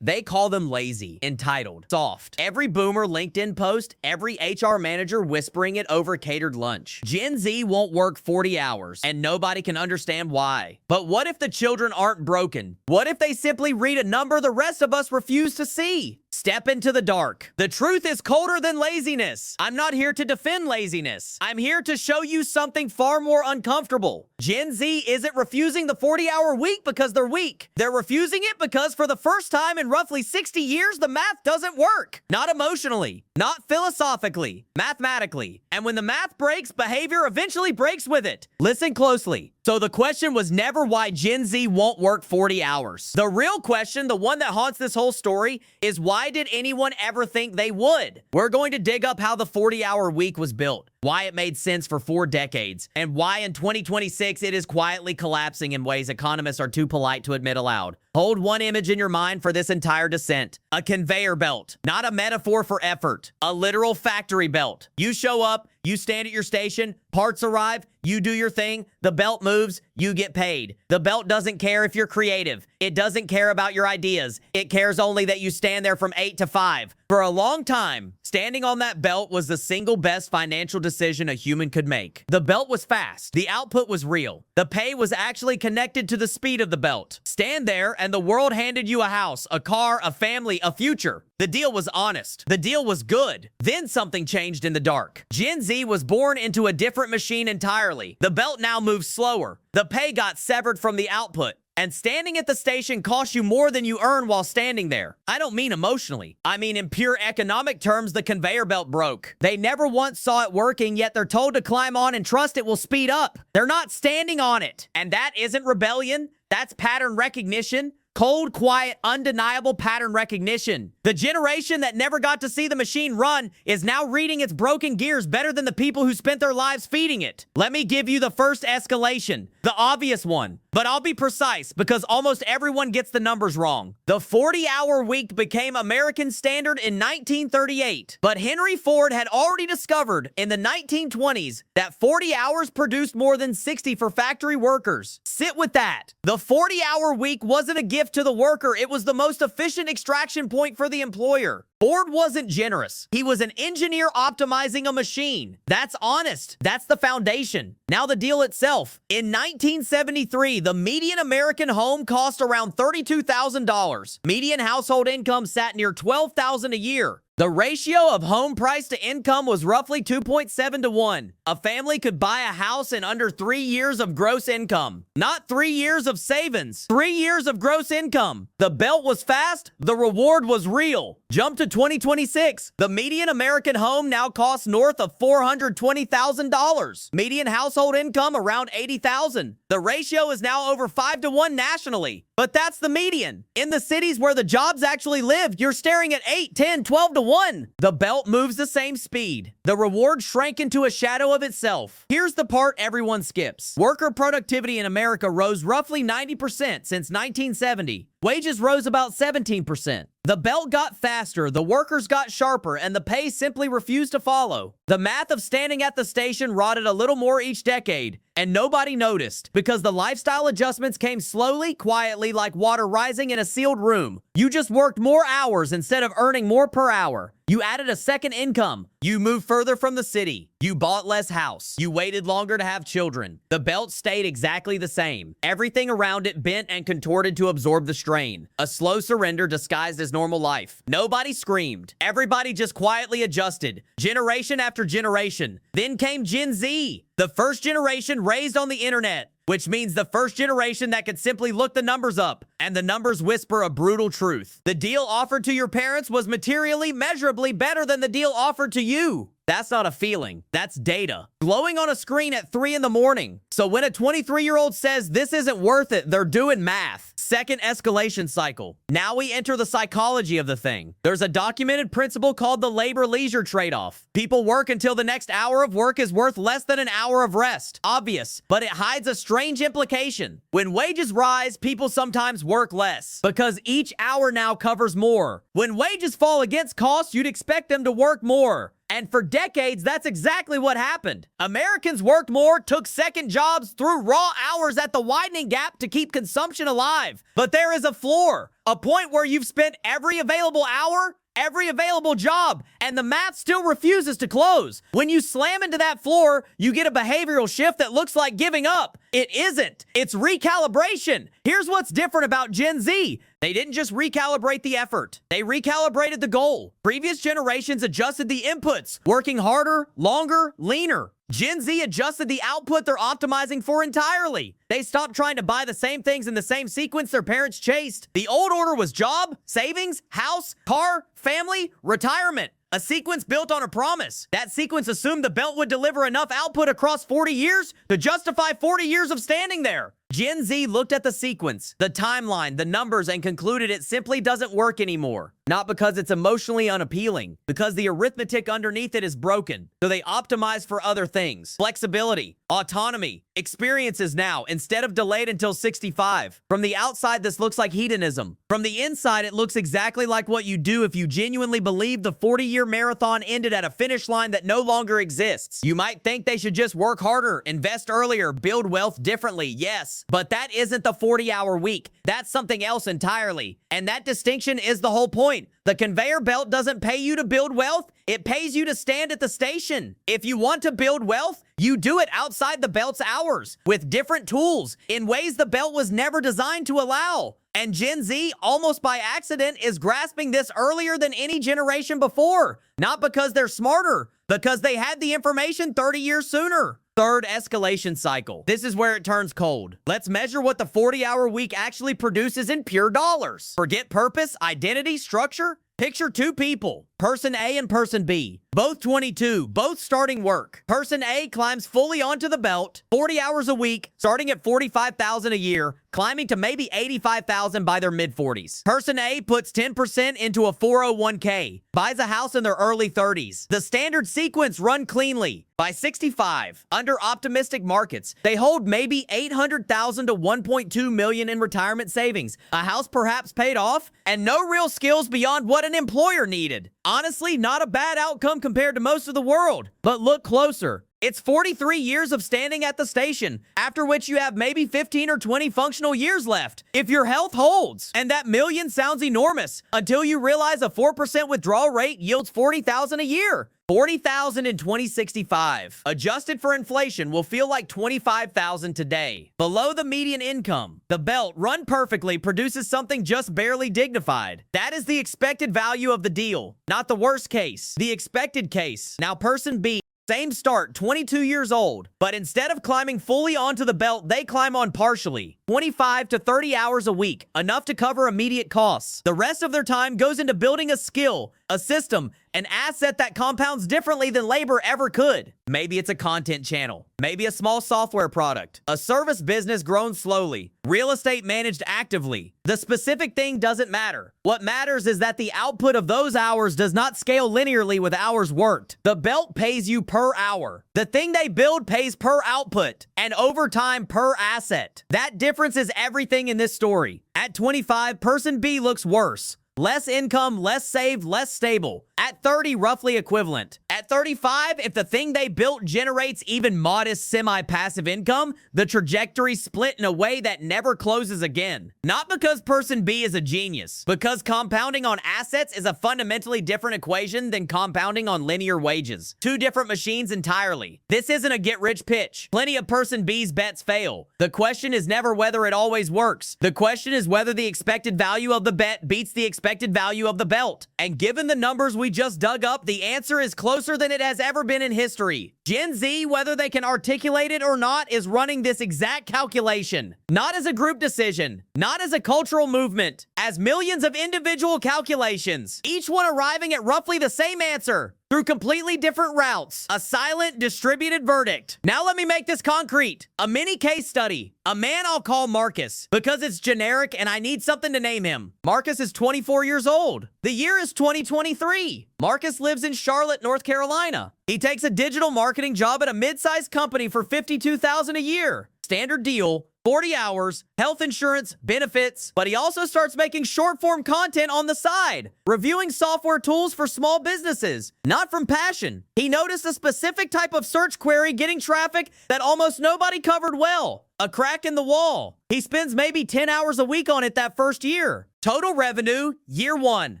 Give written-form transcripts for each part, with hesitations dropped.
They call them lazy, entitled, soft. Every boomer LinkedIn post, every HR manager whispering it over catered lunch. Gen Z won't work 40 hours, and nobody can understand why. But what if the children aren't broken? What if they simply read a number the rest of us refuse to see? Step into the dark. The truth is colder than laziness. I'm not here to defend laziness. I'm here to show you something far more uncomfortable. Gen Z isn't refusing the 40-hour week because they're weak. They're refusing it because for the first time in roughly 60 years, the math doesn't work. Not emotionally, not philosophically, mathematically. And when the math breaks, behavior eventually breaks with it. Listen closely. So the question was never why Gen Z won't work 40 hours. The real question, the one that haunts this whole story, is why did anyone ever think they would? We're going to dig up how the 40-hour week was built, why it made sense for 4 decades, and why in 2026 it is quietly collapsing in ways economists are too polite to admit aloud. Hold one image in your mind for this entire descent. A conveyor belt, not a metaphor for effort. A literal factory belt. You show up, you stand at your station, parts arrive, you do your thing, the belt moves, you get paid. The belt doesn't care if you're creative. It doesn't care about your ideas. It cares only that you stand there from 8 to 5. For a long time, standing on that belt was the single best financial decision a human could make. The belt was fast. The output was real. The pay was actually connected to the speed of the belt. Stand there and the world handed you a house, a car, a family, a future. The deal was honest. The deal was good. Then something changed in the dark. Gen Z was born into a different machine entirely. The belt now moves slower. The pay got severed from the output. And standing at the station costs you more than you earn while standing there. I don't mean emotionally. I mean in pure economic terms, the conveyor belt broke. They never once saw it working, yet they're told to climb on and trust it will speed up. They're not standing on it. And that isn't rebellion. That's pattern recognition. Cold, quiet, undeniable pattern recognition. The generation that never got to see the machine run is now reading its broken gears better than the people who spent their lives feeding it. Let me give you the first escalation, the obvious one. But I'll be precise because almost everyone gets the numbers wrong. The 40-hour week became American standard in 1938. But Henry Ford had already discovered in the 1920s that 40 hours produced more than 60 for factory workers. Sit with that. The 40-hour week wasn't a gift to the worker. It was the most efficient extraction point for the employer. Ford wasn't generous. He was an engineer optimizing a machine. That's honest. That's the foundation. Now the deal itself. In 1973, the median American home cost around $32,000. Median household income sat near $12,000 a year. The ratio of home price to income was roughly 2.7 to 1. A family could buy a house in under 3 years of gross income. Not 3 years of savings. 3 years of gross income. The belt was fast. The reward was real. Jump to 2026. The median American home now costs north of $420,000. Median household income around $80,000. The ratio is now over 5 to 1 nationally. But that's the median. In the cities where the jobs actually live, you're staring at 8, 10, 12 to 1. The belt moves the same speed. The reward shrank into a shadow of itself. Here's the part everyone skips. Worker productivity in America rose roughly 90% since 1970. Wages rose about 17%. The belt got faster, the workers got sharper, and the pay simply refused to follow. The math of standing at the station rotted a little more each decade, and nobody noticed because the lifestyle adjustments came slowly, quietly, like water rising in a sealed room. You just worked more hours instead of earning more per hour. You added a second income. You moved further from the city. You bought less house. You waited longer to have children. The belt stayed exactly the same. Everything around it bent and contorted to absorb the strain. A slow surrender disguised as normal life. Nobody screamed. Everybody just quietly adjusted. Generation after generation. Then came Gen Z, the first generation raised on the internet. Which means the first generation that could simply look the numbers up, and the numbers whisper a brutal truth. The deal offered to your parents was materially, measurably better than the deal offered to you. That's not a feeling. That's data. Glowing on a screen at 3 in the morning. So when a 23-year-old says this isn't worth it, they're doing math. Second escalation cycle. Now we enter the psychology of the thing. There's a documented principle called the labor-leisure trade-off. People work until the next hour of work is worth less than an hour of rest. Obvious, but it hides a strange implication. When wages rise, people sometimes work less because each hour now covers more. When wages fall against costs, you'd expect them to work more. And for decades, that's exactly what happened. Americans worked more, took second jobs, threw raw hours at the widening gap to keep consumption alive. But there is a floor, a point where you've spent every available hour, every available job, and the math still refuses to close. When you slam into that floor, you get a behavioral shift that looks like giving up. It isn't. It's recalibration. Here's what's different about Gen Z. They didn't just recalibrate the effort. They recalibrated the goal. Previous generations adjusted the inputs, working harder, longer, leaner. Gen Z adjusted the output they're optimizing for entirely. They stopped trying to buy the same things in the same sequence their parents chased. The old order was job, savings, house, car, family, retirement. A sequence built on a promise. That sequence assumed the belt would deliver enough output across 40 years to justify 40 years of standing there. Gen Z looked at the sequence, the timeline, the numbers, and concluded it simply doesn't work anymore. Not because it's emotionally unappealing, because the arithmetic underneath it is broken. So they optimize for other things. Flexibility, autonomy, experiences now, instead of delayed until 65. From the outside, this looks like hedonism. From the inside, it looks exactly like what you do if you genuinely believe the 40-year marathon ended at a finish line that no longer exists. You might think they should just work harder, invest earlier, build wealth differently, yes. But that isn't the 40-hour week. That's something else entirely. And that distinction is the whole point. The conveyor belt doesn't pay you to build wealth. It pays you to stand at the station. If you want to build wealth, you do it outside the belt's hours with different tools in ways the belt was never designed to allow. And Gen Z, almost by accident, is grasping this earlier than any generation before. Not because they're smarter, because they had the information 30 years sooner. Third escalation cycle. This is where it turns cold. Let's measure what the 40-hour week actually produces in pure dollars. Forget purpose, identity, structure. Picture two people, person A and person B, both 22, both starting work. Person A climbs fully onto the belt, 40 hours a week, starting at $45,000 a year, climbing to maybe $85,000 by their mid-40s. Person A puts 10% into a 401k, buys a house in their early 30s. The standard sequence run cleanly. By 65, under optimistic markets, they hold maybe $800,000 to $1.2 million in retirement savings, a house perhaps paid off, and no real skills beyond what an employer needed. Honestly, not a bad outcome compared to most of the world. But look closer. It's 43 years of standing at the station, after which you have maybe 15 or 20 functional years left, if your health holds. And that million sounds enormous, until you realize a 4% withdrawal rate yields $40,000 a year. $40,000 in 2065, adjusted for inflation, will feel like $25,000 today. Below the median income, the belt, run perfectly, produces something just barely dignified. That is the expected value of the deal, not the worst case, the expected case. Now, person B, same start, 22 years old, but instead of climbing fully onto the belt, they climb on partially, 25 to 30 hours a week, enough to cover immediate costs. The rest of their time goes into building a skill, a system, an asset that compounds differently than labor ever could. Maybe it's a content channel, maybe a small software product, a service business grown slowly, real estate managed actively. The specific thing doesn't matter. What matters is that the output of those hours does not scale linearly with hours worked. The belt pays you per hour. The thing they build pays per output, and over time per asset. That difference is everything in this story. At 25, person B looks worse. Less income, less saved, less stable. At 30, roughly equivalent. At 35, if the thing they built generates even modest semi-passive income, the trajectory split in a way that never closes again. Not because person B is a genius, because compounding on assets is a fundamentally different equation than compounding on linear wages. Two different machines entirely. This isn't a get-rich pitch. Plenty of person B's bets fail. The question is never whether it always works. The question is whether the expected value of the bet beats the expected value of the belt. And given the numbers we just dug up, the answer is closer than it has ever been in history. Gen Z, whether they can articulate it or not, is running this exact calculation. Not as a group decision, not as a cultural movement, as millions of individual calculations, each one arriving at roughly the same answer through completely different routes. A silent, distributed verdict. Now let me make this concrete. A mini case study. A man I'll call Marcus, because it's generic and I need something to name him. Marcus is 24 years old. The year is 2023. Marcus lives in Charlotte, North Carolina. He takes a digital marketing job at a mid-sized company for $52,000 a year. Standard deal. 40 hours, health insurance, benefits, but he also starts making short-form content on the side, reviewing software tools for small businesses, not from passion. He noticed a specific type of search query getting traffic that almost nobody covered well. A crack in the wall. He spends maybe 10 hours a week on it that first year. Total revenue, year 1,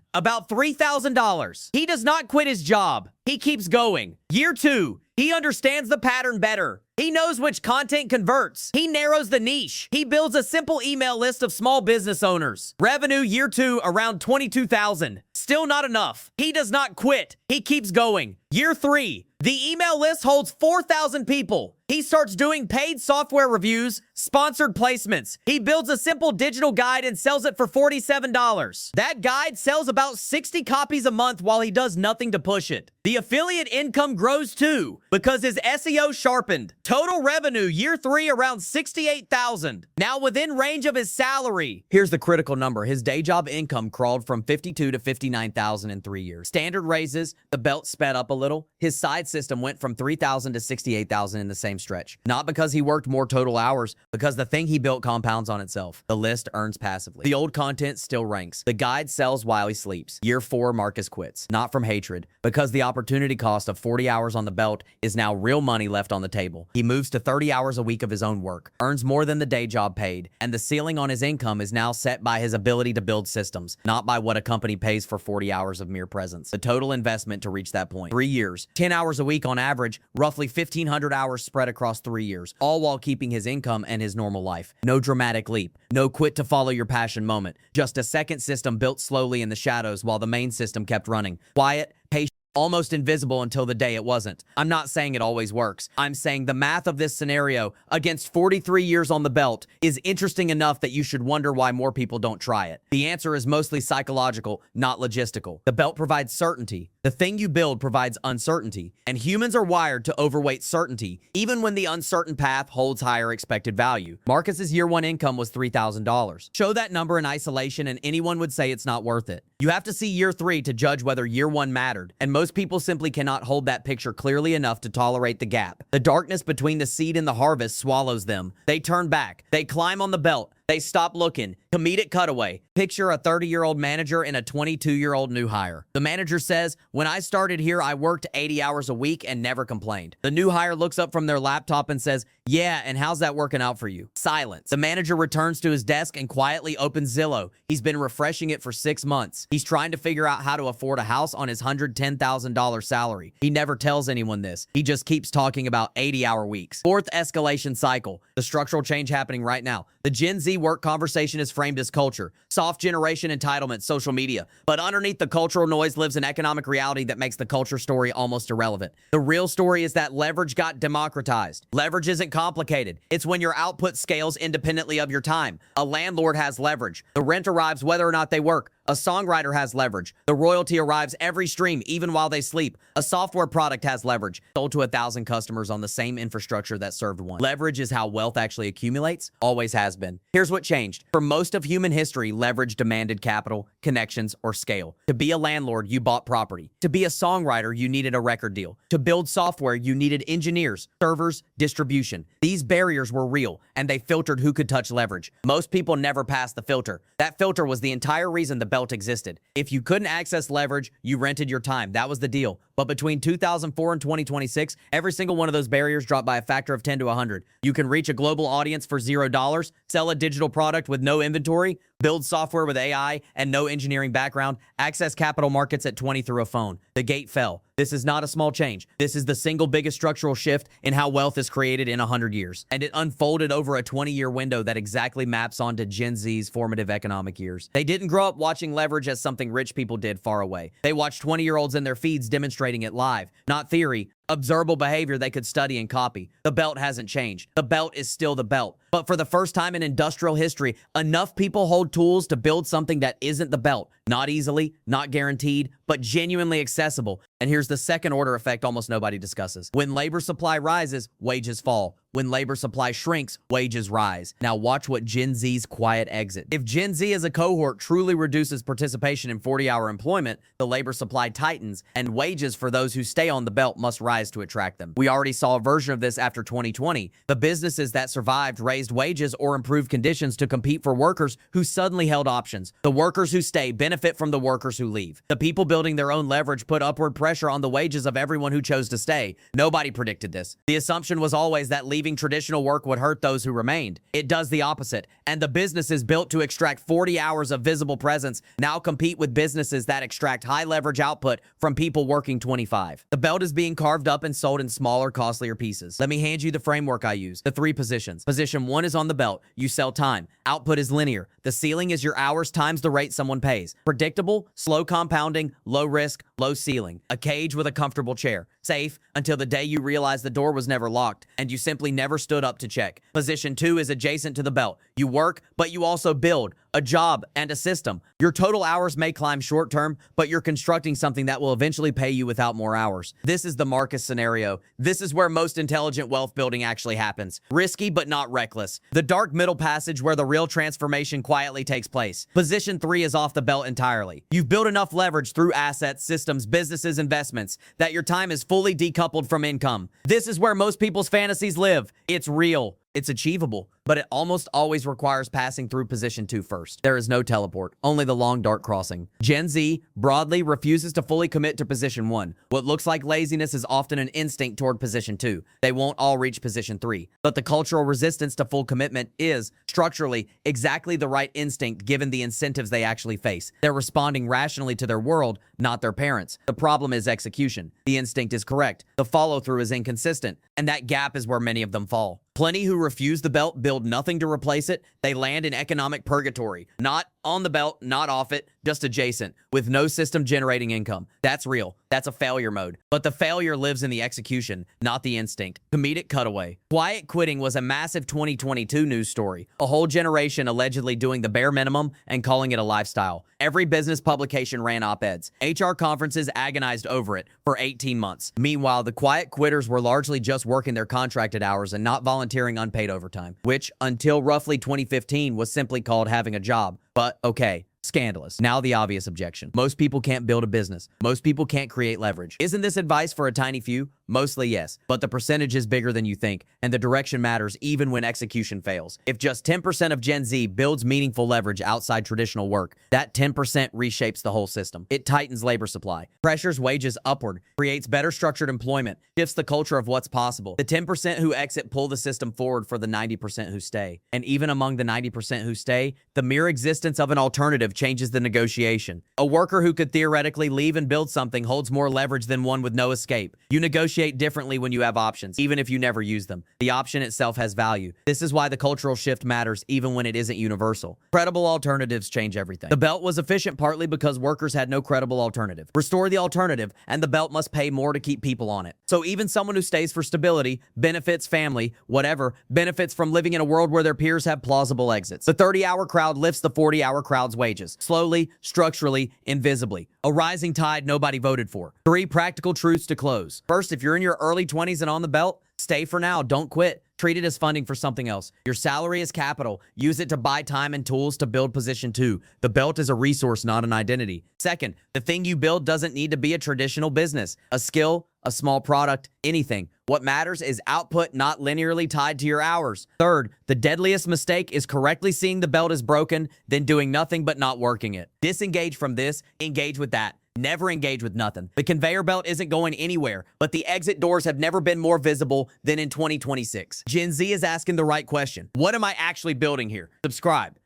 about $3,000. He does not quit his job. He keeps going. Year 2, he understands the pattern better. He knows which content converts. He narrows the niche. He builds a simple email list of small business owners. Revenue year 2, around $22,000. Still not enough. He does not quit. He keeps going. Year 3, the email list holds 4,000 people. He starts doing paid software reviews, sponsored placements. He builds a simple digital guide and sells it for $47. That guide sells about 60 copies a month while he does nothing to push it. The affiliate income grows too because his SEO sharpened. Total revenue year 3 around $68,000. Now within range of his salary. Here's the critical number. His day job income crawled from $52,000 to $59,000 in 3 years. Standard raises, the belt sped up a little. His side system went from $3,000 to $68,000 in the same stretch. Not because he worked more total hours, because the thing he built compounds on itself. The list earns passively. The old content still ranks. The guide sells while he sleeps. Year 4, Marcus quits. Not from hatred, because the opportunity cost of 40 hours on the belt is now real money left on the table. He moves to 30 hours a week of his own work, earns more than the day job paid, and the ceiling on his income is now set by his ability to build systems, not by what a company pays for 40 hours of mere presence. The total investment to reach that point. 3 years, 10 hours a week on average, roughly 1,500 hours spread across 3 years, all while keeping his income and his normal life. No dramatic leap. No quit to follow your passion moment. Just a second system built slowly in the shadows while the main system kept running. Quiet, patient, almost invisible until the day it wasn't. I'm not saying it always works. I'm saying the math of this scenario against 43 years on the belt is interesting enough that you should wonder why more people don't try it. The answer is mostly psychological, not logistical. The belt provides certainty. The thing you build provides uncertainty, and humans are wired to overweight certainty, even when the uncertain path holds higher expected value. Marcus's year 1 income was $3,000. Show that number in isolation and anyone would say it's not worth it. You have to see year 3 to judge whether year 1 mattered, and most people simply cannot hold that picture clearly enough to tolerate the gap. The darkness between the seed and the harvest swallows them. They turn back. They climb on the belt. They stop looking. Comedic cutaway. Picture a 30-year-old manager and a 22-year-old new hire. The manager says, "When I started here, I worked 80 hours a week and never complained." The new hire looks up from their laptop and says, "Yeah, and how's that working out for you?" Silence. The manager returns to his desk and quietly opens Zillow. He's been refreshing it for 6 months. He's trying to figure out how to afford a house on his $110,000 salary. He never tells anyone this. He just keeps talking about 80-hour weeks. Fourth escalation cycle. The structural change happening right now. The Gen Z work conversation is framed as culture, soft generation entitlement, social media. But underneath the cultural noise lives an economic reality that makes the culture story almost irrelevant. The real story is that leverage got democratized. Leverage isn't complicated. It's when your output scales independently of your time. A landlord has leverage. The rent arrives whether or not they work. A songwriter has leverage. The royalty arrives every stream, even while they sleep. A software product has leverage, sold to 1,000 customers on the same infrastructure that served one. Leverage is how wealth actually accumulates, always has been. Here's what changed. For most of human history, leverage demanded capital, connections, or scale. To be a landlord, you bought property. To be a songwriter, you needed a record deal. To build software, you needed engineers, servers, distribution. These barriers were real, and they filtered who could touch leverage. Most people never passed the filter. That filter was the entire reason the belt existed. If you couldn't access leverage, you rented your time. That was the deal. But between 2004 and 2026, every single one of those barriers dropped by a factor of 10 to 100. You can reach a global audience for $0, sell a digital product with no inventory, build software with AI and no engineering background, access capital markets at 20 through a phone. The gate fell. This is not a small change. This is the single biggest structural shift in how wealth is created in 100 years. And it unfolded over a 20-year window that exactly maps onto Gen Z's formative economic years. They didn't grow up watching leverage as something rich people did far away. They watched 20-year-olds in their feeds demonstrating it live. Not theory, observable behavior they could study and copy. The belt hasn't changed. The belt is still the belt. But for the first time in industrial history, enough people hold tools to build something that isn't the belt, Not easily, not guaranteed, but genuinely accessible. And here's the second order effect almost nobody discusses. When labor supply rises, wages fall. When labor supply shrinks, wages rise. Now watch what Gen Z's quiet exit. If Gen Z as a cohort truly reduces participation in 40-hour employment, the labor supply tightens, and wages for those who stay on the belt must rise to attract them. We already saw a version of this after 2020. The businesses that survived raised wages or improved conditions to compete for workers who suddenly held options. The workers who stay benefit from the workers who leave. The people building their own leverage put upward pressure on the wages of everyone who chose to stay. Nobody predicted this. The assumption was always that leaving traditional work would hurt those who remained. It does the opposite, and the businesses built to extract 40 hours of visible presence now compete with businesses that extract high leverage output from people working 25. The belt is being carved up and sold in smaller, costlier pieces. Let me hand you the framework I use. The 3 positions. Position 1 is on the belt. You sell time. Output is linear. The ceiling is your hours times the rate someone pays. Predictable, slow compounding, low risk, low ceiling. A cage with a comfortable chair. Safe until the day you realize the door was never locked and you simply never stood up to check. Position 2 is adjacent to the belt. You work, but you also build a job and a system. Your total hours may climb short term, but you're constructing something that will eventually pay you without more hours. This is the Marcus scenario. This is where most intelligent wealth building actually happens. Risky, but not reckless. The dark middle passage where the real transformation quietly takes place. Position 3 is off the belt entirely. You've built enough leverage through assets, systems, businesses, investments that your time is fully decoupled from income. This is where most people's fantasies live. It's real. It's achievable, but it almost always requires passing through position 2 first. There is no teleport, only the long dark crossing. Gen Z broadly refuses to fully commit to position 1. What looks like laziness is often an instinct toward position 2. They won't all reach position 3, but the cultural resistance to full commitment is, structurally, exactly the right instinct given the incentives they actually face. They're responding rationally to their world, not their parents. The problem is execution. The instinct is correct. The follow-through is inconsistent, and that gap is where many of them fall. Plenty who refuse the belt build nothing to replace it. They land in economic purgatory. Not on the belt, not off it, just adjacent, with no system generating income. That's real. That's a failure mode. But the failure lives in the execution, not the instinct. Comedic cutaway. Quiet quitting was a massive 2022 news story. A whole generation allegedly doing the bare minimum and calling it a lifestyle. Every business publication ran op-eds. HR conferences agonized over it for 18 months. Meanwhile, the quiet quitters were largely just working their contracted hours and not volunteering unpaid overtime, which until roughly 2015 was simply called having a job. But okay. Scandalous. Now the obvious objection. Most people can't build a business. Most people can't create leverage. Isn't this advice for a tiny few? Mostly yes, but the percentage is bigger than you think, and the direction matters even when execution fails. If just 10% of Gen Z builds meaningful leverage outside traditional work, that 10% reshapes the whole system. It tightens labor supply, pressures wages upward, creates better structured employment, shifts the culture of what's possible. The 10% who exit pull the system forward for the 90% who stay. And even among the 90% who stay, the mere existence of an alternative changes the negotiation. A worker who could theoretically leave and build something holds more leverage than one with no escape. You negotiate differently when you have options, even if you never use them. The option itself has value. This is why the cultural shift matters even when it isn't universal. Credible alternatives change everything. The belt was efficient partly because workers had no credible alternative. Restore the alternative, and the belt must pay more to keep people on it. So even someone who stays for stability, benefits, family, whatever, benefits from living in a world where their peers have plausible exits. The 30-hour crowd lifts the 40-hour crowd's wages. Slowly, structurally, invisibly. A rising tide nobody voted for. 3 practical truths to close. First, if you're in your early 20s and on the belt, stay for now. Don't quit. Treat it as funding for something else. Your salary is capital. Use it to buy time and tools to build position 2. The belt is a resource, not an identity. Second, the thing you build doesn't need to be a traditional business, a skill, a small product, anything. What matters is output not linearly tied to your hours. Third, the deadliest mistake is correctly seeing the belt as broken, then doing nothing but not working it. Disengage from this, engage with that. Never engage with nothing. The conveyor belt isn't going anywhere, but the exit doors have never been more visible than in 2026. Gen Z is asking the right question. What am I actually building here? Subscribe.